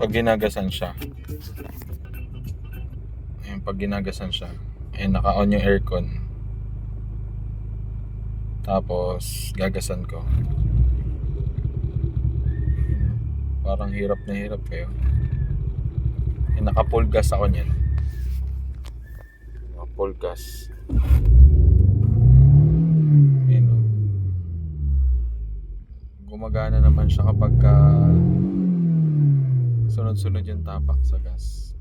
Pag ginagasan siya, ayun, pag ginagasan siya, ayun, naka-on yung aircon. Tapos gagasan ko. Parang hirap na hirap kayo. Ayun, naka-full gas ako niyan. Full gas. Ayun, oh. Gumagana naman siya kapag sunod-sunod yung tapak sa gas.